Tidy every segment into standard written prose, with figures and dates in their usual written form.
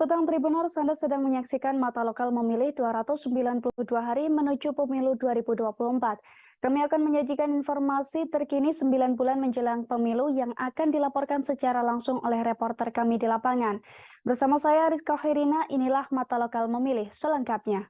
petang Tribuners, Anda sedang menyaksikan Mata Lokal Memilih 292 hari menuju Pemilu 2024. Kami akan menyajikan informasi terkini 9 bulan menjelang pemilu yang akan dilaporkan secara langsung oleh reporter kami di lapangan. Bersama saya Rizka Khairina, inilah Mata Lokal Memilih selengkapnya.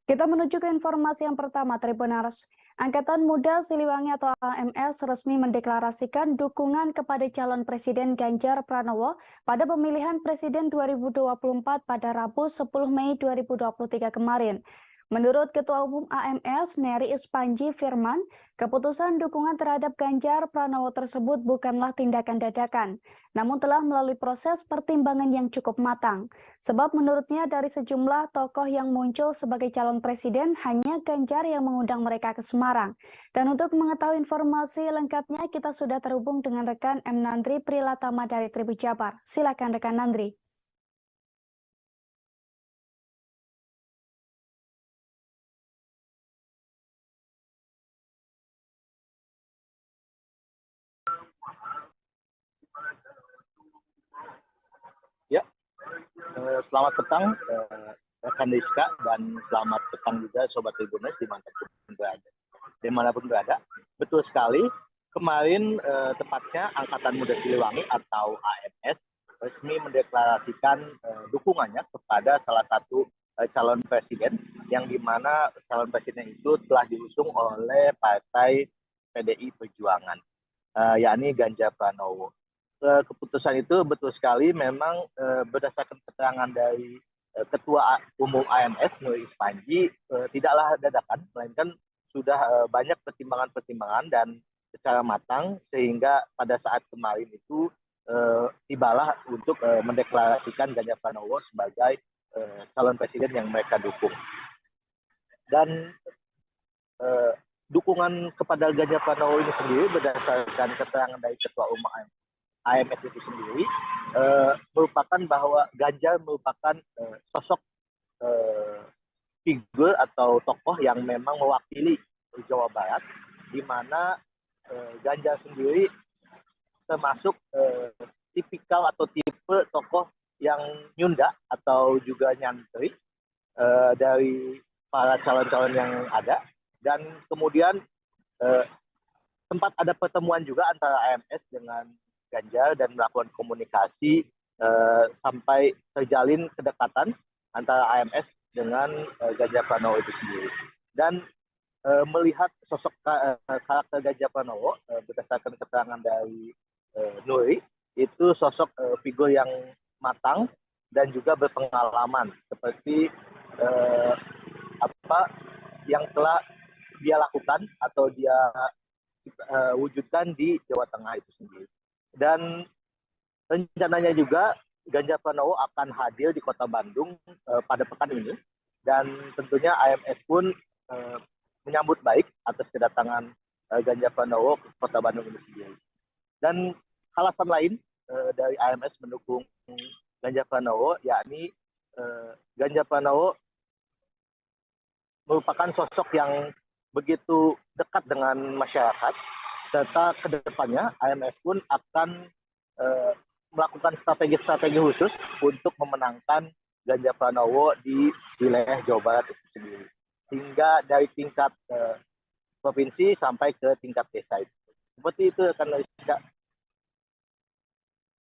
Kita menuju ke informasi yang pertama, Tribuners. Angkatan Muda Siliwangi atau AMS resmi mendeklarasikan dukungan kepada calon Presiden Ganjar Pranowo pada pemilihan Presiden 2024 pada Rabu 10 Mei 2023 kemarin. Menurut Ketua Umum AMS, Neri Ispanji Firman, keputusan dukungan terhadap Ganjar Pranowo tersebut bukanlah tindakan dadakan, namun telah melalui proses pertimbangan yang cukup matang. Sebab menurutnya dari sejumlah tokoh yang muncul sebagai calon presiden, hanya Ganjar yang mengundang mereka ke Semarang. Dan untuk mengetahui informasi lengkapnya, kita sudah terhubung dengan rekan M. Nandri Prilatama dari Tribun Jabar. Silakan rekan Nandri. Ya, selamat petang rekan Rizka dan selamat petang juga Sobat Tribuners dimanapun berada. Betul sekali, kemarin tepatnya Angkatan Muda Siliwangi atau AMS resmi mendeklarasikan dukungannya kepada salah satu calon presiden yang dimana calon presiden itu telah diusung oleh Partai PDI Perjuangan, yakni Ganjar Pranowo. Keputusan itu betul sekali memang berdasarkan keterangan dari Ketua Umum AMS Nuri Ispanji tidaklah dadakan, melainkan sudah banyak pertimbangan-pertimbangan dan secara matang sehingga pada saat kemarin itu tibalah untuk mendeklarasikan Ganjar Pranowo sebagai calon presiden yang mereka dukung. Dan dukungan kepada Ganjar Pranowo ini sendiri berdasarkan keterangan dari Ketua Umum AMS itu sendiri merupakan bahwa Ganjar merupakan sosok figur atau tokoh yang memang mewakili Jawa Barat, di mana Ganjar sendiri termasuk tipikal atau tipe tokoh yang nyunda atau juga nyantri dari para calon-calon yang ada, dan kemudian sempat ada pertemuan juga antara AMS dengan Ganjar dan melakukan komunikasi sampai terjalin kedekatan antara AMS dengan Ganjar Pranowo itu sendiri. Dan melihat sosok karakter Ganjar Pranowo berdasarkan keterangan dari Nuri, itu sosok figur yang matang dan juga berpengalaman seperti apa yang telah dia lakukan atau dia wujudkan di Jawa Tengah itu sendiri. Dan rencananya juga Ganjar Pranowo akan hadir di Kota Bandung pada pekan ini, dan tentunya AMS pun menyambut baik atas kedatangan Ganjar Pranowo ke Kota Bandung ini sendiri. Dan alasan lain dari AMS mendukung Ganjar Pranowo, yakni Ganjar Pranowo merupakan sosok yang begitu dekat dengan masyarakat, serta kedepannya AMS pun akan melakukan strategi-strategi khusus untuk memenangkan Ganjar Pranowo di wilayah Jawa Barat itu sendiri, hingga dari tingkat provinsi sampai ke tingkat desa itu. Seperti itu rekan Rizka.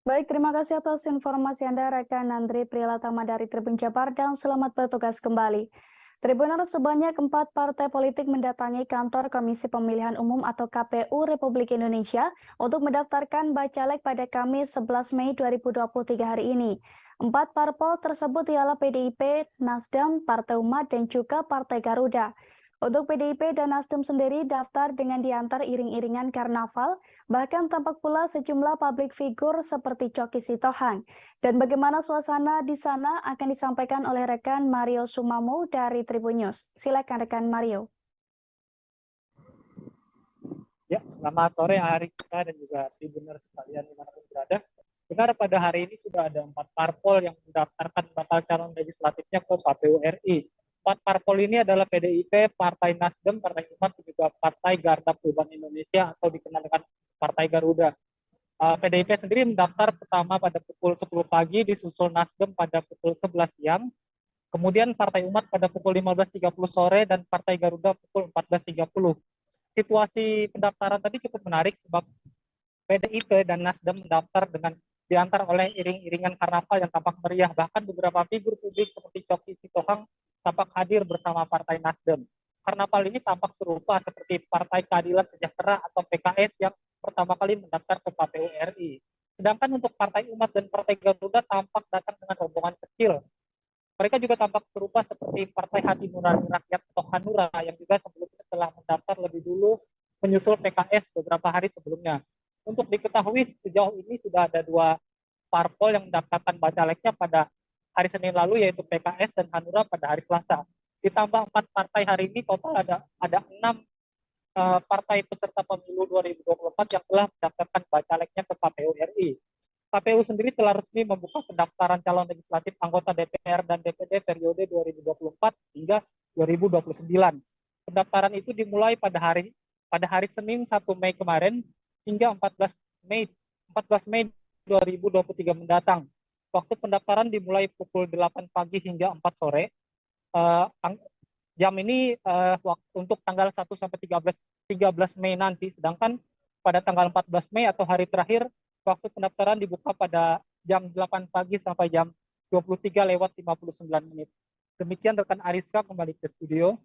Baik, terima kasih atas informasi Anda rekan Nandri Prilatama dari Tribun Jabar, dan selamat bertugas kembali. Tribuners, sebanyak 4 partai politik mendatangi kantor Komisi Pemilihan Umum atau KPU Republik Indonesia untuk mendaftarkan bacalek pada Kamis 11 Mei 2023 hari ini. 4 parpol tersebut ialah PDIP, Nasdem, Partai Umat, dan juga Partai Garuda. Untuk PDIP dan Nasdem sendiri daftar dengan diantar iring-iringan karnaval, bahkan tampak pula sejumlah publik figur seperti Coki Sitohang. Dan bagaimana suasana di sana akan disampaikan oleh rekan Mario Sumamo dari Tribun News. Silakan rekan Mario. Ya, selamat sore Arika dan juga Tribuners sekalian dimanapun berada. Benar, pada hari ini sudah ada 4 parpol yang mendaftarkan bakal calon legislatifnya ke KPU RI. 4 parpol ini adalah PDIP, Partai Nasdem, Partai Umat, dan juga Partai Garda Perubahan Indonesia atau dikenal dengan Partai Garuda. PDIP sendiri mendaftar pertama pada pukul 10 pagi, disusul Nasdem pada pukul 11 siang, kemudian Partai Umat pada pukul 15.30 sore, dan Partai Garuda pukul 14.30. Situasi pendaftaran tadi cukup menarik sebab PDIP dan Nasdem mendaftar dengan diantar oleh iring-iringan karnaval yang tampak meriah. Bahkan beberapa figur publik seperti Coki Sitohang tampak hadir bersama Partai Nasdem. Karnaval ini tampak serupa seperti Partai Keadilan Sejahtera atau PKS yang pertama kali mendaftar ke KPU RI. Sedangkan untuk Partai Umat dan Partai Garuda tampak datang dengan rombongan kecil. Mereka juga tampak serupa seperti Partai Hati Nurani Rakyat atau Hanura yang juga sebelumnya telah mendaftar lebih dulu menyusul PKS beberapa hari sebelumnya. Untuk diketahui sejauh ini sudah ada 2 parpol yang mendaftarkan bacaleknya pada hari Senin lalu, yaitu PKS dan Hanura pada hari Selasa. Ditambah 4 partai hari ini, total ada 6 partai peserta pemilu 2024 yang telah mendaftarkan bacaleknya ke KPU RI. KPU sendiri telah resmi membuka pendaftaran calon legislatif anggota DPR dan DPD periode 2024 hingga 2029. Pendaftaran itu dimulai pada hari Senin 1 Mei kemarin hingga 14 Mei 2023 mendatang. Waktu pendaftaran dimulai pukul 8 pagi hingga 4 sore. Jam ini untuk tanggal 1 sampai 13 Mei nanti, sedangkan pada tanggal 14 Mei atau hari terakhir, waktu pendaftaran dibuka pada jam 8 pagi sampai jam 23:59. Demikian rekan Ariska, kembali ke studio.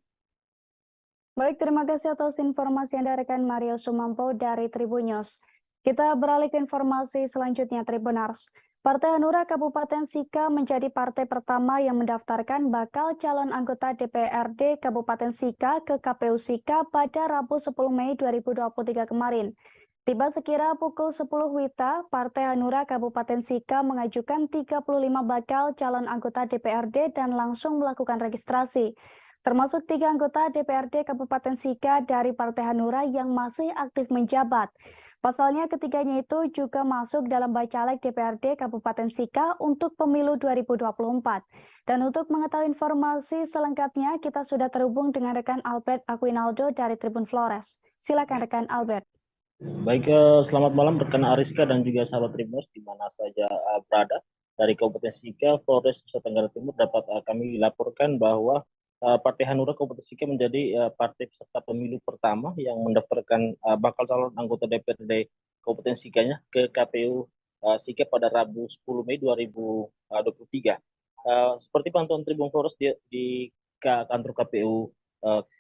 Baik, terima kasih atas informasi Anda rekan Mario Sumampo dari Tribun News. Kita beralih ke informasi selanjutnya, Tribuners. Partai Hanura Kabupaten Sika menjadi partai pertama yang mendaftarkan bakal calon anggota DPRD Kabupaten Sika ke KPU Sika pada Rabu 10 Mei 2023 kemarin. Tiba sekira pukul 10 WITA, Partai Hanura Kabupaten Sika mengajukan 35 bakal calon anggota DPRD dan langsung melakukan registrasi. Termasuk 3 anggota DPRD Kabupaten Sika dari Partai Hanura yang masih aktif menjabat. Pasalnya ketiganya itu juga masuk dalam bacalek DPRD Kabupaten Sika untuk pemilu 2024. Dan untuk mengetahui informasi selengkapnya, kita sudah terhubung dengan rekan Albert Aquinaldo dari Tribun Flores. Silakan rekan Albert. Baik, selamat malam rekan Ariska dan juga sahabat Tribuners di mana saja berada. Dari Kabupaten Sika, Flores, Nusa Tenggara Timur dapat kami laporkan bahwa Partai Hanura Kabupaten Sika menjadi partai peserta pemilu pertama yang mendaftarkan bakal calon anggota DPRD Kabupaten Sikanya ke KPU Sika pada Rabu 10 Mei 2023. Seperti pantauan Tribun Flores di kantor KPU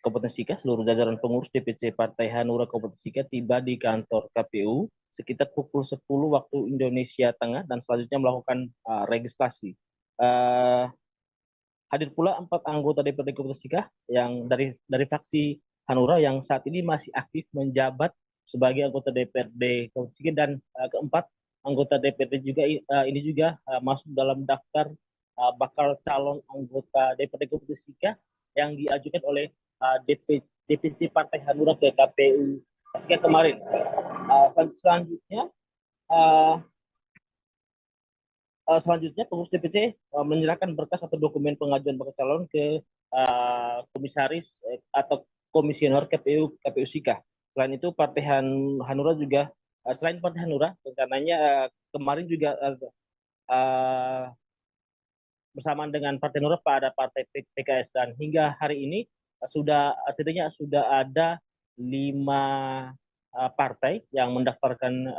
Kabupaten Sika, seluruh jajaran pengurus DPC Partai Hanura Kabupaten Sika tiba di kantor KPU sekitar pukul 10 waktu Indonesia Tengah dan selanjutnya melakukan registrasi. Hadir pula 4 anggota DPRD Kabupaten Sika yang dari fraksi Hanura yang saat ini masih aktif menjabat sebagai anggota DPRD Kabupaten Sika, dan keempat anggota DPRD juga ini juga masuk dalam daftar bakal calon anggota DPRD Kabupaten Sika yang diajukan oleh DPC Partai Hanura ke KPU Sika kemarin. Selanjutnya pengurus DPC menyerahkan berkas atau dokumen pengajuan bakal calon ke komisaris atau komisioner KPU Sika. Selain itu Partai Hanura juga selain Partai Hanura rencananya kemarin juga bersamaan dengan Partai Hanura pada Partai PKS, dan hingga hari ini setidaknya sudah ada 5 partai yang mendaftarkan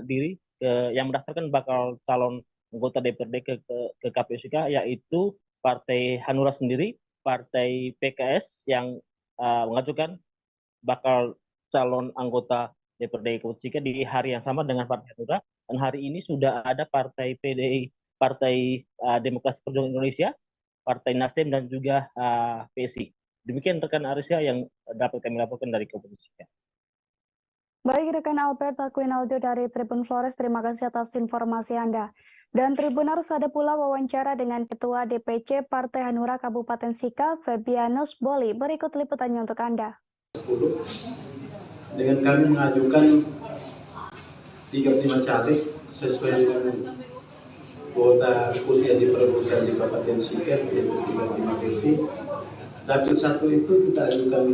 diri yang mendaftarkan bakal calon anggota DPRD ke KPU Sika, yaitu Partai Hanura sendiri, Partai PKS yang mengajukan bakal calon anggota DPRD Kabupaten Sika di hari yang sama dengan Partai Hanura, dan hari ini sudah ada Partai PDI, Partai Demokrasi Perjuangan Indonesia, Partai Nasdem, dan juga PSI. Demikian rekan Arisya yang dapat kami laporkan dari Kabupaten Sika. Baik rekan Albert Aquinaldo dari Tribun Flores, terima kasih atas informasi Anda. Dan Tribuners, ada pula wawancara dengan Ketua DPC Partai Hanura Kabupaten Sika, Febianus Boli. Berikut liputannya untuk Anda. Dengan kami mengajukan 35 caleg sesuai dengan kuota kursi yang diperebutkan di Kabupaten Sika, yaitu 35 kursi. Dapil 1 itu kita ajukan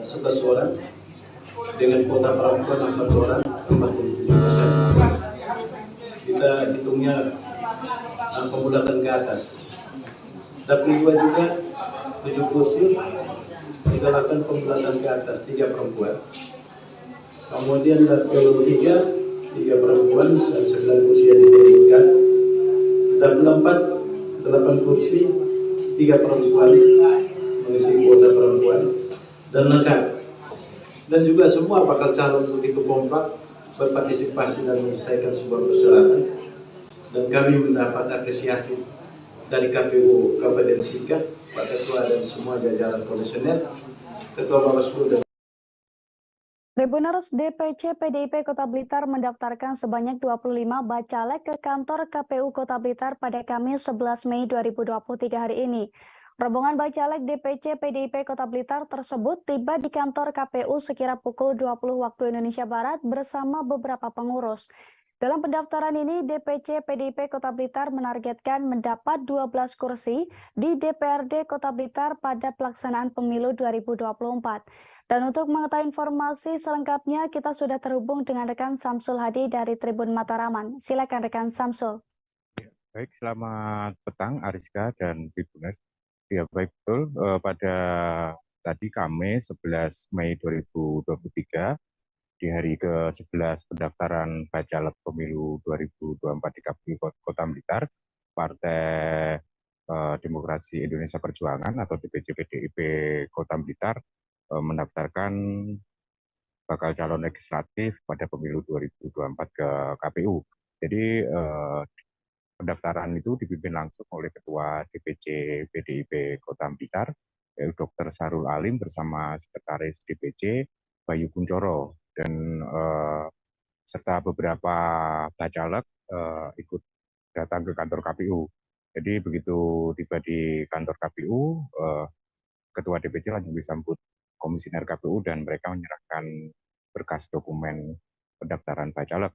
11 orang, dengan kuota perempuan 4 orang, 47 kita hitungnya pembulatan ke atas. Dapil 2 juga 7 kursi, kita lakukan pembulatan ke atas, 3 perempuan. Kemudian dapil 3 perempuan dan 9 kursi yang diperebutkan. Dapil 4 8 kursi, 3 perempuan mengisi kuota perempuan dan lengkap. Dan juga semua bakal calon begitu kompak berpartisipasi dan menyelesaikan sebuah persyaratan. Dan kami mendapat apresiasi dari KPU Kabupaten Sika, Pak Ketua dan semua jajaran komisioner, Ketua Bawaslu dan Tribuners DPC PDIP Kota Blitar mendaftarkan sebanyak 25 bacalek ke kantor KPU Kota Blitar pada Kamis 11 Mei 2023 hari ini. Rombongan bacalek DPC PDIP Kota Blitar tersebut tiba di kantor KPU sekira pukul 20 waktu Indonesia Barat bersama beberapa pengurus. Dalam pendaftaran ini, DPC PDIP Kota Blitar menargetkan mendapat 12 kursi di DPRD Kota Blitar pada pelaksanaan pemilu 2024. Dan untuk mengetahui informasi selengkapnya, kita sudah terhubung dengan rekan Samsul Hadi dari Tribun Mataraman. Silakan rekan Samsul. Baik, selamat petang Ariska dan Tribuners. Ya baik, betul, pada tadi Kamis 11 Mei 2023, di hari ke-11 pendaftaran bacalek pemilu 2024 di KPU Kota Blitar, Partai Demokrasi Indonesia Perjuangan atau DPC PDIP Kota Blitar mendaftarkan bakal calon legislatif pada pemilu 2024 ke KPU. Jadi pendaftaran itu dipimpin langsung oleh Ketua DPC PDIP Kota Blitar, yaitu Dr. Sarul Alim bersama Sekretaris DPC Bayu Kuncoro, dan serta beberapa bacalek ikut datang ke kantor KPU. Jadi begitu tiba di kantor KPU, Ketua DPC langsung disambut Komisioner KPU dan mereka menyerahkan berkas dokumen pendaftaran bacalek.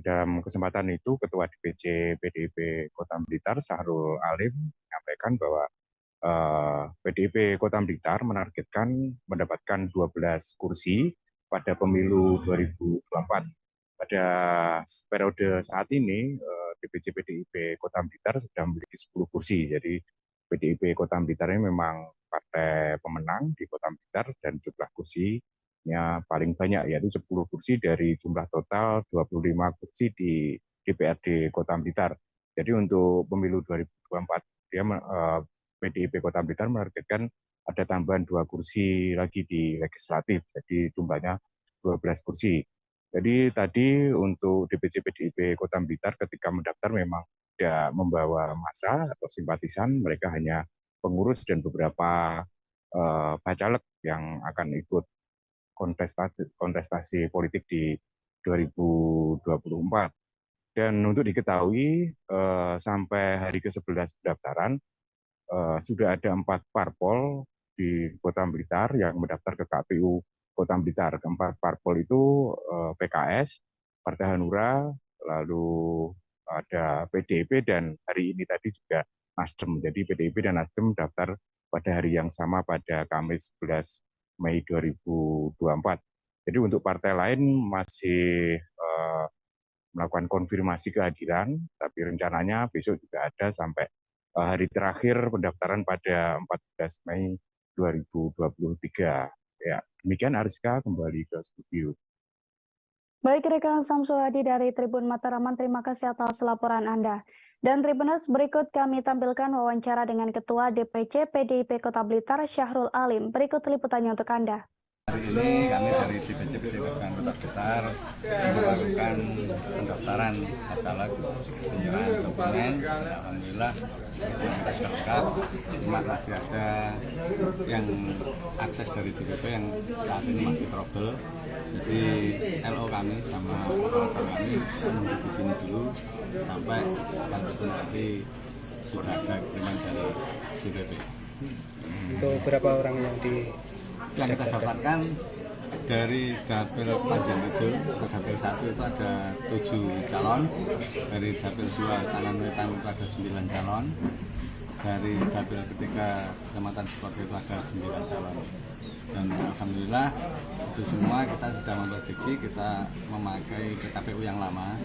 Dalam kesempatan itu, Ketua DPC PDIP Kota Blitar, Sarul Alim, menyampaikan bahwa PDIP Kota Blitar menargetkan mendapatkan 12 kursi pada pemilu 2024. Pada periode saat ini, DPC PDIP Kota Blitar sudah memiliki 10 kursi. Jadi PDIP Kota Blitar ini memang partai pemenang di Kota Blitar dan jumlah kursinya paling banyak, yaitu 10 kursi dari jumlah total 25 kursi di DPRD Kota Blitar. Jadi untuk pemilu 2024, PDIP Kota Blitar menargetkan ada tambahan 2 kursi lagi di legislatif, jadi jumlahnya 12 kursi. Jadi tadi untuk DPC PDIP Kota Blitar ketika mendaftar memang tidak membawa massa atau simpatisan, mereka hanya pengurus dan beberapa bacalek yang akan ikut kontestasi politik di 2024. Dan untuk diketahui, sampai hari ke-11 pendaftaran, sudah ada 4 parpol di Kota Blitar yang mendaftar ke KPU Kota Blitar. Keempat parpol itu PKS, Partai Hanura, lalu ada PDIP, dan hari ini tadi juga Nasdem. Jadi PDIP dan Nasdem daftar pada hari yang sama pada Kamis 11 Mei 2024. Jadi untuk partai lain masih melakukan konfirmasi kehadiran, tapi rencananya besok juga ada sampai hari terakhir pendaftaran pada 14 Mei 2023. Ya, demikian Ariska, kembali ke studio. Baik, rekan Samsul Hadi dari Tribun Mataraman, terima kasih atas laporan Anda. Dan Tribuners, berikut kami tampilkan wawancara dengan Ketua DPC PDIP Kota Blitar, Syahrul Alim. Berikut liputannya untuk Anda. Hari ini kami dari DPC PDIP Kota Blitar melakukan pendaftaran bacalek penyerahan dokumen. Alhamdulillah kita sudah lengkap, cuma masih ada yang akses dari DPP yang saat ini masih trouble. Jadi LO kami sama operator kami menunggu di sini dulu sampai nanti sudah ada kiriman dari DPP. Itu berapa orang yang kita dapatkan dari dapil Panjang Kidul ke dapil 1 itu ada 7 calon, dari dapil 2 Sanan Wetan itu ada 9 calon, dari dapil ketiga Kecamatan Sukoharjo itu ada 9 calon. Dan alhamdulillah itu semua kita sudah memprediksi, kita memakai KPU yang lama.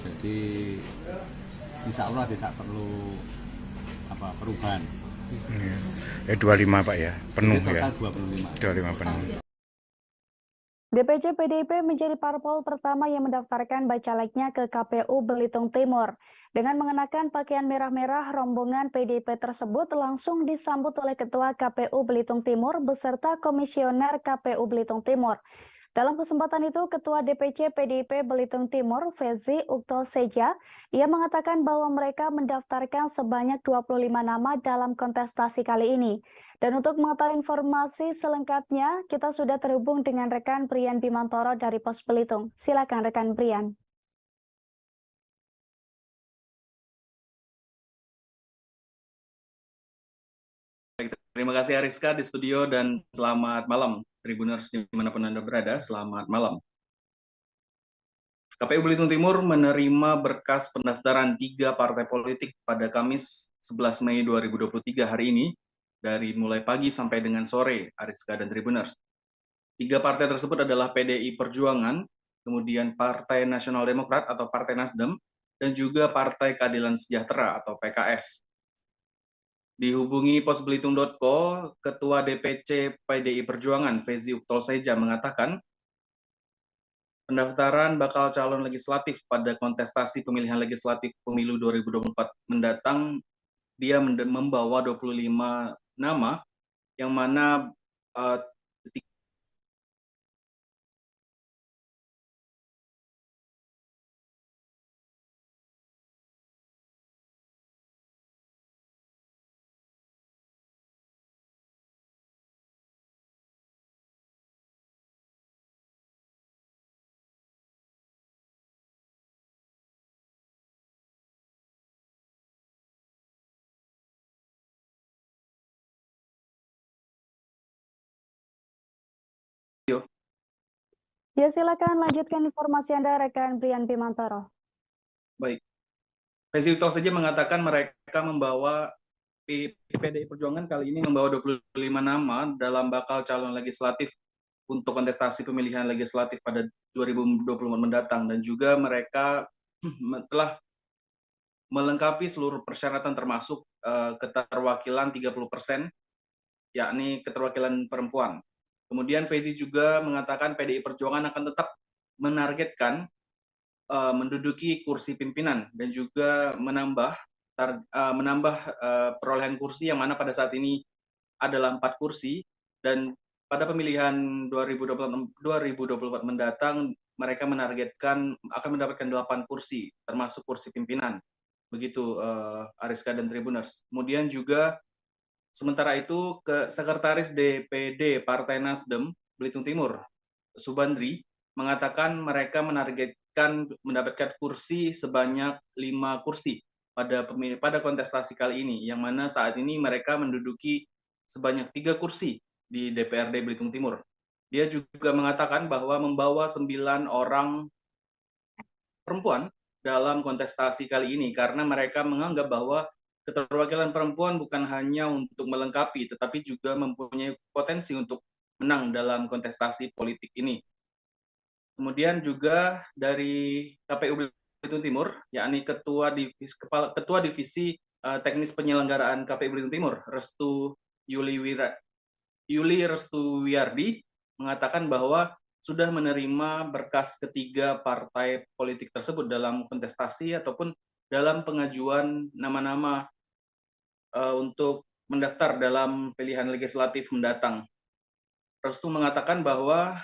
Jadi insya Allah tidak perlu perubahan. 25 Pak ya, penuh Jadi ya. total 25 penuh. DPC PDIP menjadi parpol pertama yang mendaftarkan bacaleknya ke KPU Belitung Timur. Dengan mengenakan pakaian merah-merah, rombongan PDIP tersebut langsung disambut oleh Ketua KPU Belitung Timur beserta Komisioner KPU Belitung Timur. Dalam kesempatan itu, Ketua DPC PDIP Belitung Timur, Fezi Ukto Seja, ia mengatakan bahwa mereka mendaftarkan sebanyak 25 nama dalam kontestasi kali ini. Dan untuk mengetahui informasi selengkapnya, kita sudah terhubung dengan rekan Brian Bimantoro dari Pos Belitung. Silakan rekan Brian. Terima kasih Ariska di studio dan selamat malam Tribuners dimanapun Anda berada, selamat malam. KPU Belitung Timur menerima berkas pendaftaran 3 partai politik pada Kamis 11 Mei 2023 hari ini dari mulai pagi sampai dengan sore, Ariska dan Tribuners. 3 partai tersebut adalah PDI Perjuangan, kemudian Partai Nasional Demokrat atau Partai Nasdem, dan juga Partai Keadilan Sejahtera atau PKS. Dihubungi posbelitung.co, Ketua DPC PDI Perjuangan, Fezi Ukto Seja, mengatakan pendaftaran bakal calon legislatif pada kontestasi pemilihan legislatif pemilu 2024 mendatang, dia membawa 25 nama, yang mana Ya, silakan lanjutkan informasi Anda, rekan Brian Bimantoro. baik. Fezi Ukto saja mengatakan mereka membawa PDI Perjuangan kali ini membawa 25 nama dalam bakal calon legislatif untuk kontestasi pemilihan legislatif pada 2024 mendatang, dan juga mereka telah melengkapi seluruh persyaratan termasuk keterwakilan 30%, yakni keterwakilan perempuan. Kemudian Fezi juga mengatakan PDI Perjuangan akan tetap menargetkan menduduki kursi pimpinan dan juga menambah perolehan kursi yang mana pada saat ini adalah 4 kursi, dan pada pemilihan 2024 mendatang mereka menargetkan akan mendapatkan 8 kursi termasuk kursi pimpinan. Begitu Ariska dan Tribuners. Kemudian juga sementara itu Sekretaris DPD Partai Nasdem Belitung Timur, Subandri, mengatakan mereka menargetkan mendapatkan kursi sebanyak 5 kursi pada kontestasi kali ini, yang mana saat ini mereka menduduki sebanyak 3 kursi di DPRD Belitung Timur. Dia juga mengatakan bahwa membawa 9 orang perempuan dalam kontestasi kali ini karena mereka menganggap bahwa keterwakilan perempuan bukan hanya untuk melengkapi, tetapi juga mempunyai potensi untuk menang dalam kontestasi politik ini. Kemudian juga dari KPU Belitung Timur, yakni Ketua Divisi Teknis Penyelenggaraan KPU Belitung Timur, Yuli Restuwiardi, mengatakan bahwa sudah menerima berkas ketiga partai politik tersebut dalam kontestasi ataupun dalam pengajuan nama-nama untuk mendaftar dalam pilihan legislatif mendatang. Restu mengatakan bahwa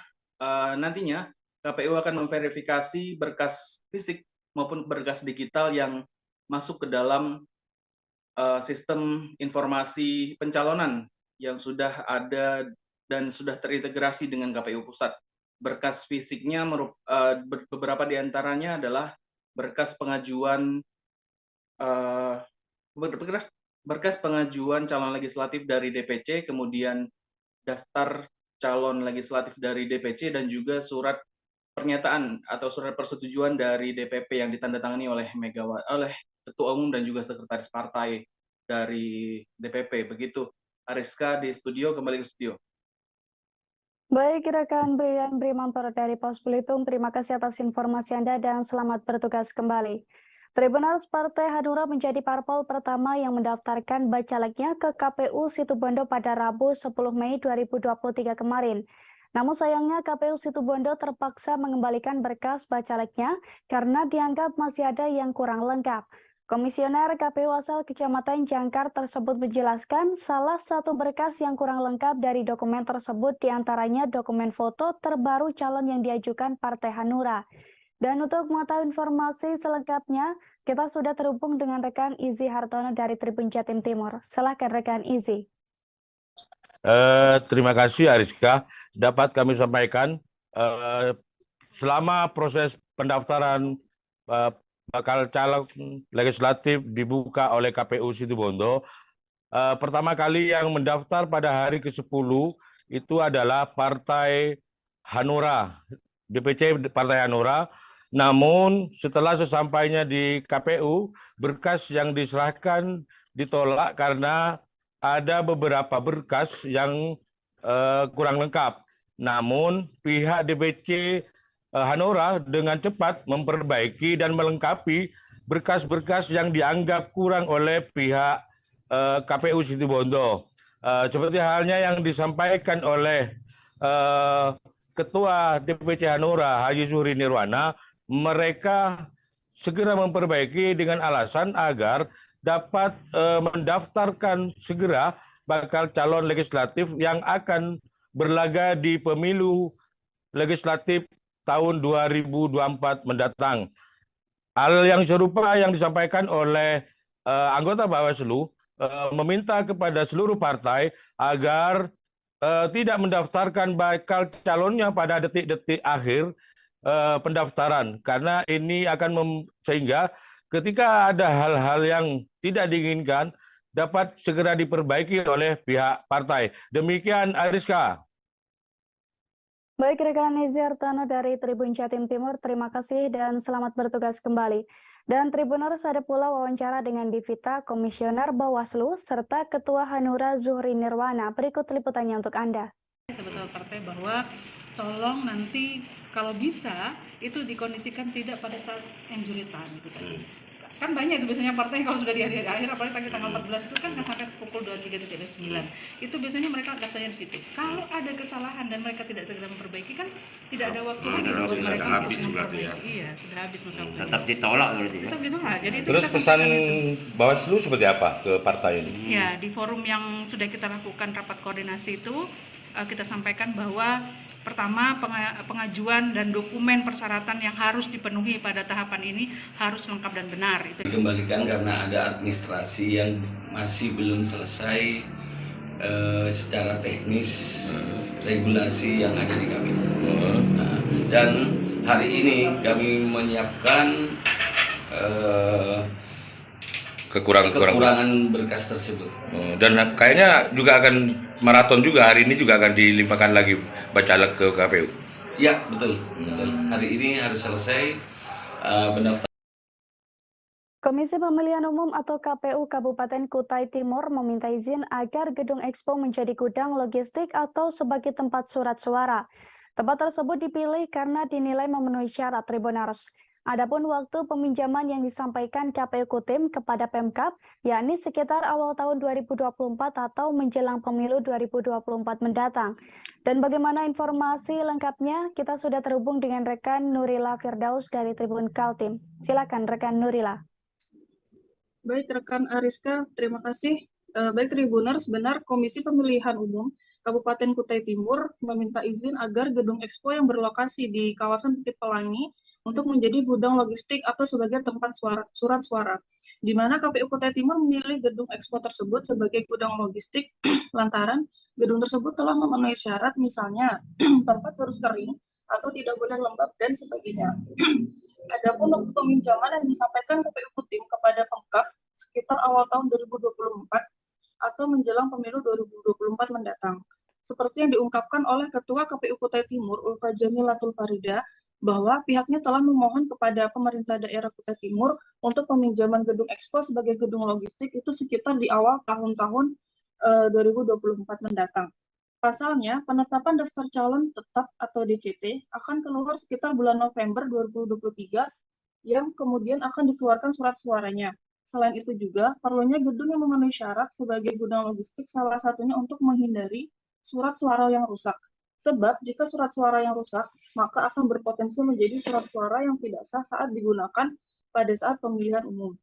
nantinya KPU akan memverifikasi berkas fisik maupun berkas digital yang masuk ke dalam sistem informasi pencalonan yang sudah ada dan sudah terintegrasi dengan KPU Pusat. Berkas fisiknya beberapa diantaranya adalah berkas pengajuan calon legislatif dari DPC, kemudian daftar calon legislatif dari DPC, dan juga surat pernyataan atau surat persetujuan dari DPP yang ditandatangani oleh Ketua Umum dan juga Sekretaris Partai dari DPP. Begitu Ariska di studio, kembali ke studio. Baik, rekan Brian Brimanto dari Pos Belitung, terima kasih atas informasi Anda dan selamat bertugas kembali. Tribunals Partai Hanura menjadi parpol pertama yang mendaftarkan bacaleknya ke KPU Situbondo pada Rabu 10 Mei 2023 kemarin. Namun sayangnya KPU Situbondo terpaksa mengembalikan berkas bacaleknya karena dianggap masih ada yang kurang lengkap. Komisioner KPU asal Kecamatan Jangkar tersebut menjelaskan salah satu berkas yang kurang lengkap dari dokumen tersebut diantaranya dokumen foto terbaru calon yang diajukan Partai Hanura. Dan untuk mengetahui informasi selengkapnya, kita sudah terhubung dengan rekan Izzy Hartono dari Tribun Jatim Timur. Silakan rekan Izzy. Terima kasih Ariska. Dapat kami sampaikan selama proses pendaftaran bakal calon legislatif dibuka oleh KPU Situbondo, pertama kali yang mendaftar pada hari ke-10 itu adalah Partai Hanura, DPC Partai Hanura. Namun setelah sesampainya di KPU, berkas yang diserahkan ditolak karena ada beberapa berkas yang kurang lengkap. Namun pihak DPC Hanura dengan cepat memperbaiki dan melengkapi berkas-berkas yang dianggap kurang oleh pihak KPU Situbondo. Seperti halnya yang disampaikan oleh Ketua DPC Hanura Haji Zuhri Nirwana, mereka segera memperbaiki dengan alasan agar dapat mendaftarkan segera bakal calon legislatif yang akan berlaga di pemilu legislatif tahun 2024 mendatang. Hal yang serupa yang disampaikan oleh anggota Bawaslu meminta kepada seluruh partai agar tidak mendaftarkan bakal calonnya pada detik-detik akhir pendaftaran, karena ini akan sehingga ketika ada hal-hal yang tidak diinginkan dapat segera diperbaiki oleh pihak partai. Demikian Ariska. Baik, rekan Izzy Hartono dari Tribun Jatim Timur, terima kasih dan selamat bertugas kembali. Dan Tribuners, ada pula wawancara dengan Divita, Komisioner Bawaslu, serta Ketua Hanura Zuhri Nirwana. Berikut liputannya untuk Anda. Sebetulnya partai bahwa tolong nanti kalau bisa itu dikondisikan tidak pada saat injury time gitu. Kan banyak itu biasanya partai kalau sudah di akhir apalagi tanggal 14 itu kan sampai pukul 23 atau 9 itu biasanya mereka daftarnya di situ. Kalau ada kesalahan dan mereka tidak segera memperbaiki kan tidak ada waktu lagi buat mereka habis berarti ya. Iya, sudah habis masa waktu. Tetap ditolak berarti ya. Tetap ditolak. Jadi itu terus pesan Bawaslu seperti apa ke partai ini? Ya, di forum yang sudah kita lakukan rapat koordinasi itu kita sampaikan bahwa pertama, pengajuan dan dokumen persyaratan yang harus dipenuhi pada tahapan ini harus lengkap dan benar. Itu dikembalikan karena ada administrasi yang masih belum selesai secara teknis regulasi yang ada di KPU. Dan hari ini kami menyiapkan kekurangan berkas tersebut. Dan kayaknya juga akan maraton juga hari ini, juga akan dilimpahkan lagi bacalek ke KPU. Ya, betul. Hari ini harus selesai pendaftaran. Komisi Pemilihan Umum atau KPU Kabupaten Kutai Timur meminta izin agar Gedung Expo menjadi gudang logistik atau sebagai tempat surat suara. Tempat tersebut dipilih karena dinilai memenuhi syarat Tribuners. Adapun waktu peminjaman yang disampaikan KPU Kutim kepada Pemkab, yakni sekitar awal tahun 2024 atau menjelang pemilu 2024 mendatang. Dan bagaimana informasi lengkapnya? Kita sudah terhubung dengan rekan Nurila Firdaus dari Tribun Kaltim. Silakan rekan Nurila. Baik rekan Ariska, terima kasih. Baik Tribuners, benar Komisi Pemilihan Umum Kabupaten Kutai Timur meminta izin agar Gedung Expo yang berlokasi di kawasan Bukit Pelangi untuk menjadi gudang logistik atau sebagai tempat surat suara, di mana KPU Kutai Timur memilih Gedung Expo tersebut sebagai gudang logistik lantaran gedung tersebut telah memenuhi syarat, misalnya tempat harus kering atau tidak boleh lembab dan sebagainya. Adapun waktu peminjaman yang disampaikan KPU Kutim kepada Pemkab sekitar awal tahun 2024 atau menjelang pemilu 2024 mendatang. Seperti yang diungkapkan oleh Ketua KPU Kutai Timur Ulfa Jamilatul Farida, bahwa pihaknya telah memohon kepada pemerintah daerah Kutai Timur untuk peminjaman Gedung Expo sebagai gedung logistik itu sekitar di awal tahun-tahun 2024 mendatang. Pasalnya, penetapan daftar calon tetap atau DCT akan keluar sekitar bulan November 2023 yang kemudian akan dikeluarkan surat suaranya. Selain itu juga, perlunya gedung yang memenuhi syarat sebagai gudang logistik salah satunya untuk menghindari surat suara yang rusak. Sebab, jika surat suara yang rusak, maka akan berpotensi menjadi surat suara yang tidak sah saat digunakan pada saat pemilihan umum.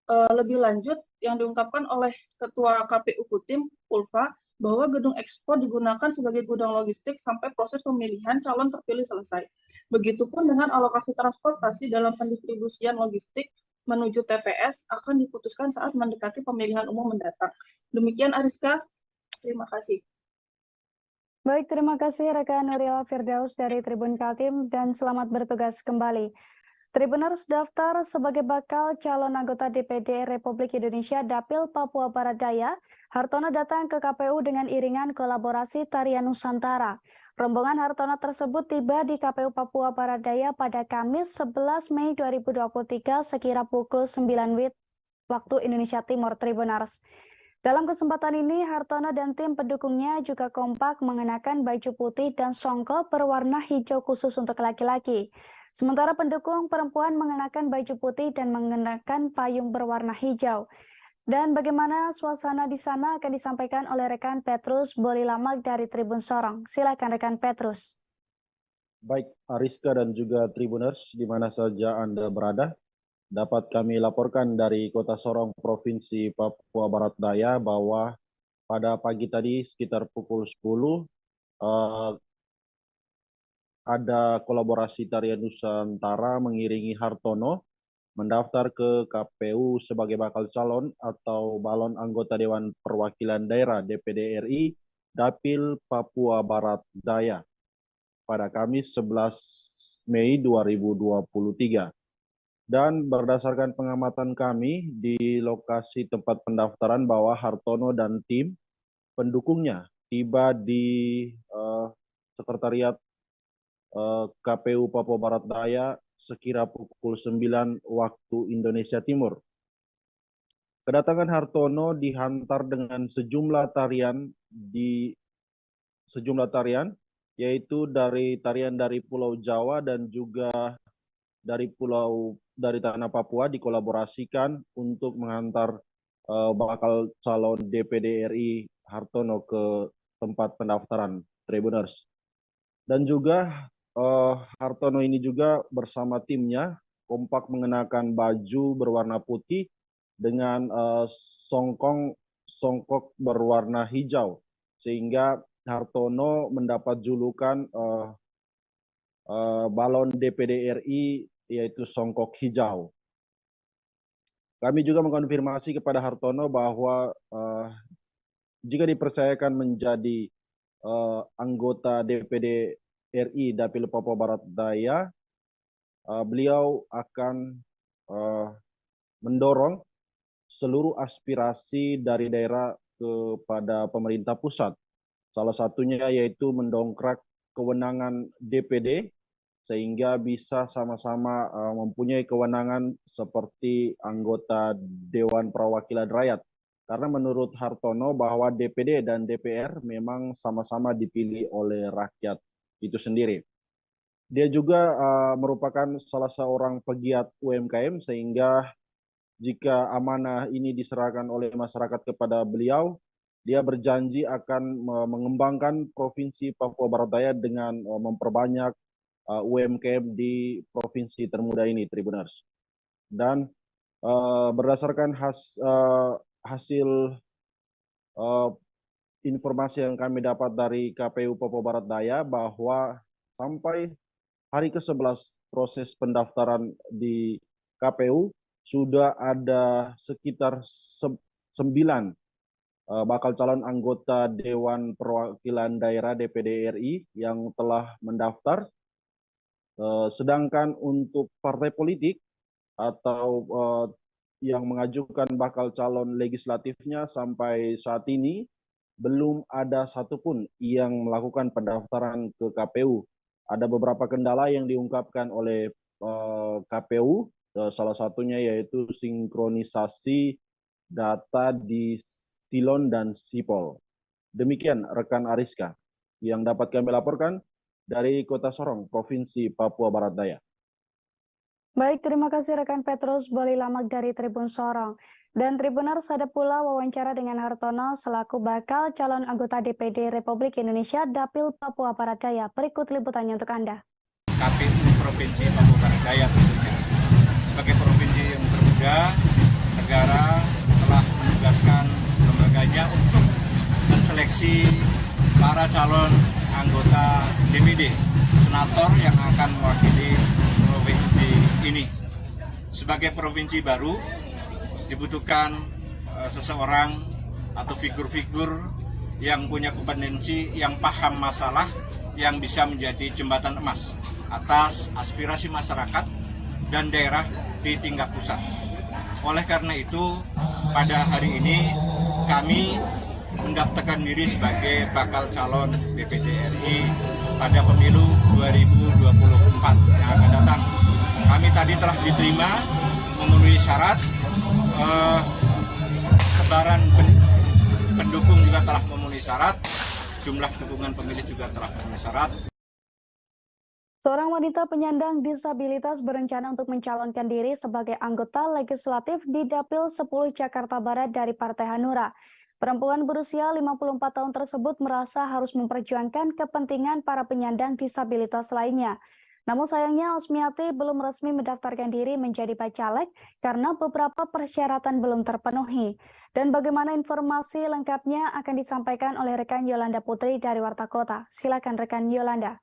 Lebih lanjut, yang diungkapkan oleh Ketua KPU Kutim, Ulfa, bahwa gedung Expo digunakan sebagai gudang logistik sampai proses pemilihan calon terpilih selesai. Begitupun dengan alokasi transportasi dalam pendistribusian logistik menuju TPS akan diputuskan saat mendekati pemilihan umum mendatang. Demikian Ariska, terima kasih. Baik, terima kasih rekan Nuril Firdaus dari Tribun Kaltim dan selamat bertugas kembali. Tribuners, daftar sebagai bakal calon anggota DPD Republik Indonesia Dapil Papua Barat Daya, Hartono datang ke KPU dengan iringan kolaborasi Tarian Nusantara. Rombongan Hartono tersebut tiba di KPU Papua Barat Daya pada Kamis 11 Mei 2023 sekira pukul 9 WIB waktu Indonesia Timur, Tribuners. Dalam kesempatan ini, Hartono dan tim pendukungnya juga kompak mengenakan baju putih dan songkok berwarna hijau khusus untuk laki-laki. Sementara pendukung perempuan mengenakan baju putih dan mengenakan payung berwarna hijau. Dan bagaimana suasana di sana akan disampaikan oleh rekan Petrus Bolilamak dari Tribun Sorong. Silakan rekan Petrus. Baik, Ariska dan juga Tribuners, di mana saja Anda berada, dapat kami laporkan dari Kota Sorong, Provinsi Papua Barat Daya, bahwa pada pagi tadi sekitar pukul 10, ada kolaborasi Tarian Nusantara mengiringi Hartono mendaftar ke KPU sebagai bakal calon atau balon anggota Dewan Perwakilan Daerah DPD RI Dapil Papua Barat Daya pada Kamis 11 Mei 2023. Dan berdasarkan pengamatan kami di lokasi tempat pendaftaran bahwa Hartono dan tim pendukungnya tiba di Sekretariat KPU Papua Barat Daya sekira pukul 9 waktu Indonesia Timur. Kedatangan Hartono dihantar dengan sejumlah tarian yaitu dari tarian dari Pulau Jawa dan juga dari tanah Papua dikolaborasikan untuk menghantar bakal calon DPD RI Hartono ke tempat pendaftaran, Tribuners. Dan juga Hartono ini juga bersama timnya kompak mengenakan baju berwarna putih dengan songkok berwarna hijau, sehingga Hartono mendapat julukan balon DPD RI, yaitu songkok hijau. Kami juga mengkonfirmasi kepada Hartono bahwa jika dipercayakan menjadi anggota DPD RI Dapil Papua Barat Daya, beliau akan mendorong seluruh aspirasi dari daerah kepada pemerintah pusat. Salah satunya yaitu mendongkrak kewenangan DPD sehingga bisa sama-sama mempunyai kewenangan seperti anggota Dewan Perwakilan Rakyat. Karena menurut Hartono bahwa DPD dan DPR memang sama-sama dipilih oleh rakyat itu sendiri. Dia juga merupakan salah seorang pegiat UMKM, sehingga jika amanah ini diserahkan oleh masyarakat kepada beliau, dia berjanji akan mengembangkan Provinsi Papua Barat Daya dengan memperbanyak UMKM di provinsi termuda ini, Tribuners. Dan berdasarkan hasil informasi yang kami dapat dari KPU Papua Barat Daya, bahwa sampai hari ke-11 proses pendaftaran di KPU sudah ada sekitar 9 bakal calon anggota Dewan Perwakilan Daerah DPD RI yang telah mendaftar. Sedangkan untuk partai politik atau yang mengajukan bakal calon legislatifnya sampai saat ini belum ada satupun yang melakukan pendaftaran ke KPU. Ada beberapa kendala yang diungkapkan oleh KPU, salah satunya yaitu sinkronisasi data di Silon dan Sipol. Demikian rekan Ariska yang dapat kami laporkan dari Kota Sorong, Provinsi Papua Barat Daya. Baik, terima kasih rekan Petrus Bolilamak dari Tribun Sorong. Dan Tribuners, ada pula wawancara dengan Hartono selaku bakal calon anggota DPD Republik Indonesia Dapil Papua Barat Daya. Berikut liputannya untuk Anda. KPU Provinsi Papua Barat Daya tentunya. Sebagai provinsi yang termuda, negara telah menugaskan lembaganya untuk menseleksi para calon anggota DPD, senator yang akan mewakili provinsi ini. Sebagai provinsi baru, dibutuhkan seseorang atau figur-figur yang punya kompetensi, yang paham masalah, yang bisa menjadi jembatan emas atas aspirasi masyarakat dan daerah di tingkat pusat. Oleh karena itu, pada hari ini kami mendaftarkan diri sebagai bakal calon DPD RI pada pemilu 2024 yang akan datang. Kami tadi telah diterima memenuhi syarat, sebaran pendukung juga telah memenuhi syarat, jumlah dukungan pemilih juga telah memenuhi syarat. Seorang wanita penyandang disabilitas berencana untuk mencalonkan diri sebagai anggota legislatif di Dapil 10 Jakarta Barat dari Partai Hanura. Perempuan berusia 54 tahun tersebut merasa harus memperjuangkan kepentingan para penyandang disabilitas lainnya. Namun sayangnya Osmiati belum resmi mendaftarkan diri menjadi bacalek karena beberapa persyaratan belum terpenuhi. Dan bagaimana informasi lengkapnya akan disampaikan oleh rekan Yolanda Putri dari Warta Kota. Silakan rekan Yolanda.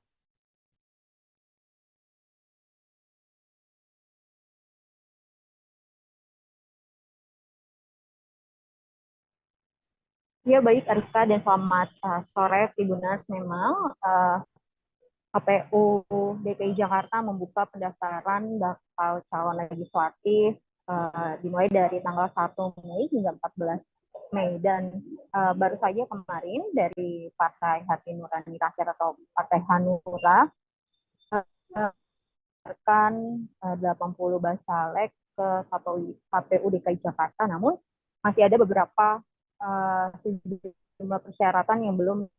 Ya baik Ariska, dan selamat sore Tribuners. Memang KPU DKI Jakarta membuka pendaftaran bakal calon legislatif dimulai dari tanggal 1 Mei hingga 14 Mei. Dan baru saja kemarin dari Partai Hati Nurani Rakyat atau Partai Hanura menawarkan 80 bacalek ke KPU DKI Jakarta, namun masih ada beberapa sejumlah persyaratan yang belum